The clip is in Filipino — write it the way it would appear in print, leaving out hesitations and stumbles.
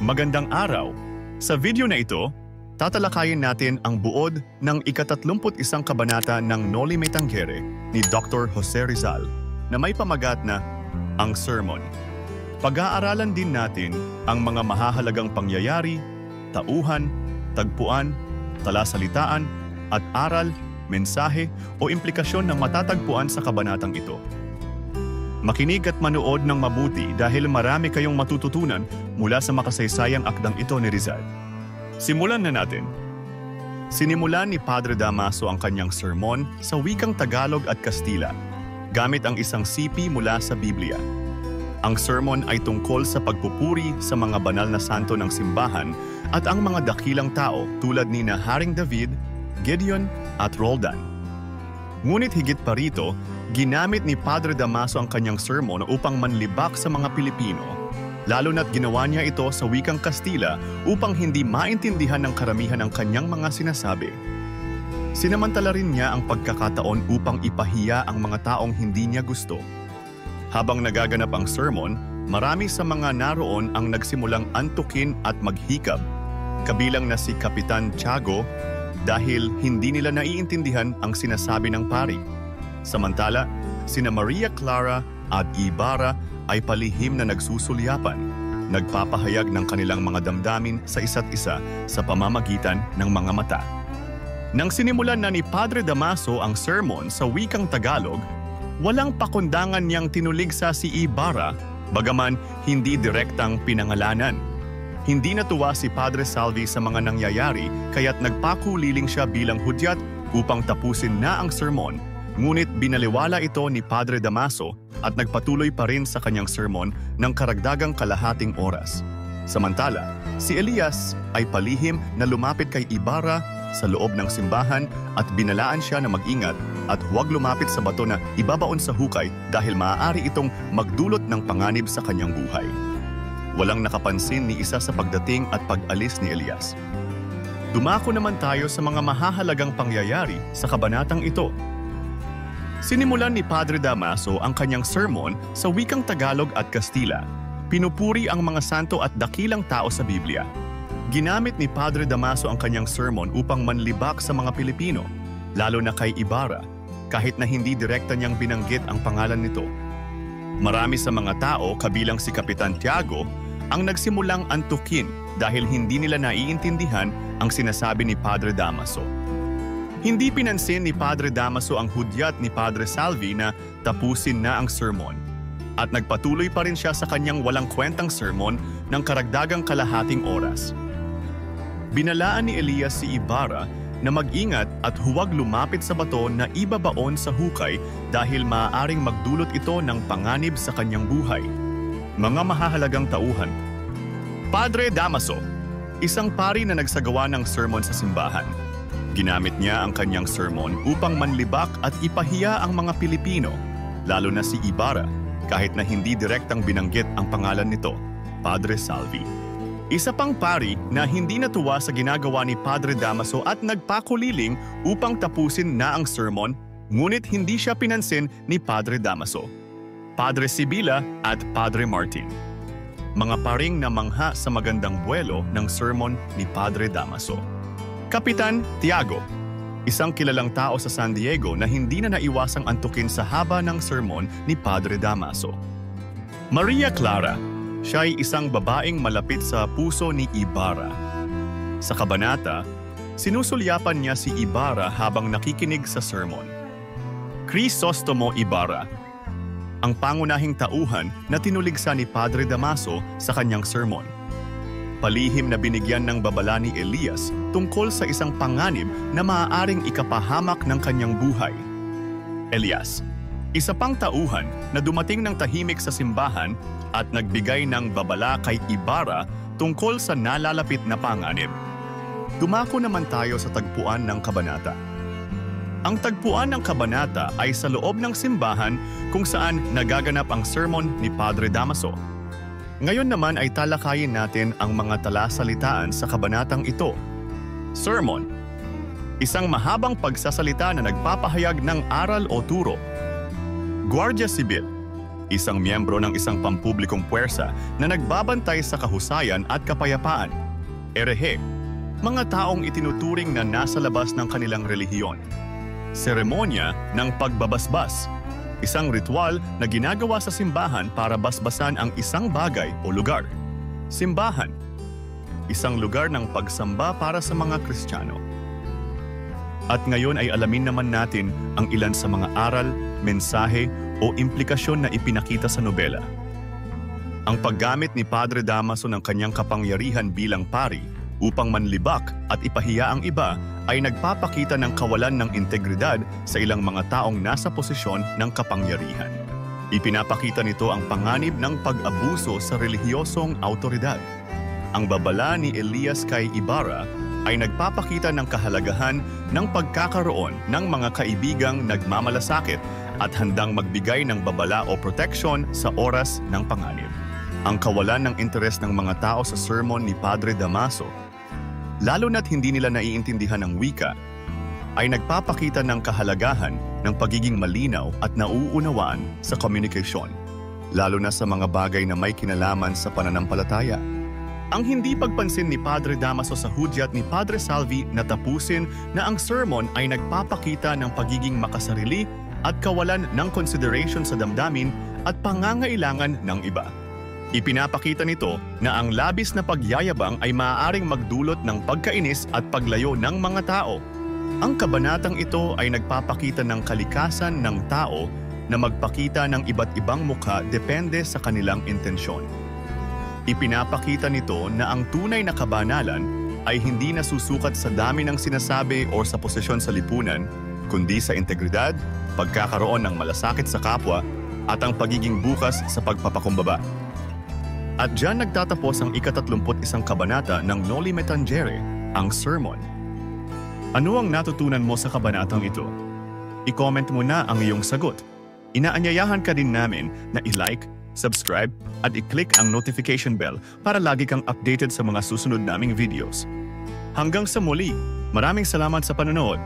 Magandang araw! Sa video na ito, tatalakayin natin ang buod ng ika-31 kabanata ng Noli Me Tangere ni Dr. Jose Rizal na may pamagat na Ang Sermon. Pag-aaralan din natin ang mga mahahalagang pangyayari, tauhan, tagpuan, talasalitaan, at aral, mensahe o implikasyon na matatagpuan sa kabanatang ito. Makinig at manood ng mabuti dahil marami kayong matututunan mula sa makasaysayang akdang ito ni Rizal. Simulan na natin. Sinimulan ni Padre Damaso ang kanyang sermon sa wikang Tagalog at Kastila, gamit ang isang sipi mula sa Biblia. Ang sermon ay tungkol sa pagpupuri sa mga banal na santo ng simbahan at ang mga dakilang tao tulad ni Haring David, Gideon at Roldan. Ngunit higit pa rito, ginamit ni Padre Damaso ang kanyang sermon upang manlibak sa mga Pilipino, lalo na't ginawa niya ito sa wikang Kastila upang hindi maintindihan ng karamihan ang kanyang mga sinasabi. Sinamantala rin niya ang pagkakataon upang ipahiya ang mga taong hindi niya gusto. Habang nagaganap ang sermon, marami sa mga naroon ang nagsimulang antukin at maghikab, kabilang na si Kapitan Tiago, dahil hindi nila naiintindihan ang sinasabi ng pari. Samantala, sina Maria Clara at Ibarra ay palihim na nagsusulyapan, nagpapahayag ng kanilang mga damdamin sa isa't isa sa pamamagitan ng mga mata. Nang sinimulan na ni Padre Damaso ang sermon sa wikang Tagalog, walang pakundangan niyang tinuligsa si Ibarra, bagaman hindi direktang pinangalanan. Hindi natuwa si Padre Salvi sa mga nangyayari kaya't nagpakuliling siya bilang hudyat upang tapusin na ang sermon, ngunit binaliwala ito ni Padre Damaso at nagpatuloy pa rin sa kanyang sermon ng karagdagang kalahating oras. Samantala, si Elias ay palihim na lumapit kay Ibarra sa loob ng simbahan at binalaan siya na mag-ingat at huwag lumapit sa bato na ibabaon sa hukay dahil maaari itong magdulot ng panganib sa kanyang buhay. Walang nakapansin ni isa sa pagdating at pag-alis ni Elias. Dumako naman tayo sa mga mahahalagang pangyayari sa kabanatang ito. Sinimulan ni Padre Damaso ang kanyang sermon sa wikang Tagalog at Kastila. Pinupuri ang mga santo at dakilang tao sa Biblia. Ginamit ni Padre Damaso ang kanyang sermon upang manlibak sa mga Pilipino, lalo na kay Ibarra, kahit na hindi direkta niyang binanggit ang pangalan nito. Marami sa mga tao, kabilang si Kapitan Tiago, ang nagsimulang antukin dahil hindi nila naiintindihan ang sinasabi ni Padre Damaso. Hindi pinansin ni Padre Damaso ang hudyat ni Padre Salvi na tapusin na ang sermon, at nagpatuloy pa rin siya sa kanyang walang kwentang sermon ng karagdagang kalahating oras. Binalaan ni Elias si Ibarra na mag-ingat at huwag lumapit sa bato na ibabaon sa hukay dahil maaaring magdulot ito ng panganib sa kanyang buhay. Mga mahahalagang tauhan. Padre Damaso, isang pari na nagsagawa ng sermon sa simbahan. Ginamit niya ang kanyang sermon upang manlibak at ipahiya ang mga Pilipino, lalo na si Ibarra, kahit na hindi direktang binanggit ang pangalan nito, Padre Salvi. Isa pang pari na hindi natuwa sa ginagawa ni Padre Damaso at nagpakuliling upang tapusin na ang sermon, ngunit hindi siya pinansin ni Padre Damaso. Padre Sibila at Padre Martin. Mga paring namangha sa magandang buwelo ng sermon ni Padre Damaso. Kapitan Tiago, isang kilalang tao sa San Diego na hindi na naiwasang antukin sa haba ng sermon ni Padre Damaso. Maria Clara, siya ay isang babaeng malapit sa puso ni Ibarra. Sa kabanata, sinusulyapan niya si Ibarra habang nakikinig sa sermon. Crisostomo Ibarra, ang pangunahing tauhan na tinuligsa ni Padre Damaso sa kanyang sermon. Palihim na binigyan ng babala ni Elias tungkol sa isang panganib na maaaring ikapahamak ng kanyang buhay. Elias, isa pang tauhan na dumating ng tahimik sa simbahan at nagbigay ng babala kay Ibarra tungkol sa nalalapit na panganib. Dumako naman tayo sa tagpuan ng kabanata. Ang tagpuan ng kabanata ay sa loob ng simbahan kung saan nagaganap ang sermon ni Padre Damaso. Ngayon naman ay talakayin natin ang mga talasalitaan sa kabanatang ito. Sermon, isang mahabang pagsasalita na nagpapahayag ng aral o turo. Guardia Sibil, isang miyembro ng isang pampublikong puwersa na nagbabantay sa kahusayan at kapayapaan. Erehe, mga taong itinuturing na nasa labas ng kanilang relihiyon. Seremonya ng pagbabasbas, isang ritual na ginagawa sa simbahan para basbasan ang isang bagay o lugar. Simbahan, isang lugar ng pagsamba para sa mga Kristiyano. At ngayon ay alamin naman natin ang ilan sa mga aral, mensahe o implikasyon na ipinakita sa nobela. Ang paggamit ni Padre Damaso ng kanyang kapangyarihan bilang pari upang manlibak at ipahiya ang iba ay nagpapakita ng kawalan ng integridad sa ilang mga taong nasa posisyon ng kapangyarihan. Ipinapakita nito ang panganib ng pag-abuso sa relihiyosong autoridad. Ang babala ni Elias kay Ibarra ay nagpapakita ng kahalagahan ng pagkakaroon ng mga kaibigang nagmamalasakit at handang magbigay ng babala o proteksyon sa oras ng panganib. Ang kawalan ng interes ng mga tao sa sermon ni Padre Damaso, lalo na't hindi nila naiintindihan ang wika, ay nagpapakita ng kahalagahan ng pagiging malinaw at nauunawaan sa komunikasyon, lalo na sa mga bagay na may kinalaman sa pananampalataya. Ang hindi pagpansin ni Padre Damaso sa hudyat ni Padre Salvi na tapusin na ang sermon ay nagpapakita ng pagiging makasarili at kawalan ng consideration sa damdamin at pangangailangan ng iba. Ipinapakita nito na ang labis na pagyayabang ay maaaring magdulot ng pagkainis at paglayo ng mga tao. Ang kabanatang ito ay nagpapakita ng kalikasan ng tao na magpakita ng iba't ibang mukha depende sa kanilang intensyon. Ipinapakita nito na ang tunay na kabanalan ay hindi nasusukat sa dami ng sinasabi o sa posisyon sa lipunan, kundi sa integridad, pagkakaroon ng malasakit sa kapwa, at ang pagiging bukas sa pagpapakumbaba. At diyan nagtatapos ang ika-31 kabanata ng Noli Me Tangere, ang sermon. Ano ang natutunan mo sa kabanatang ito? I-comment mo na ang iyong sagot. Inaanyayahan ka din namin na i-like, subscribe, at i-click ang notification bell para lagi kang updated sa mga susunod naming videos. Hanggang sa muli, maraming salamat sa panonood.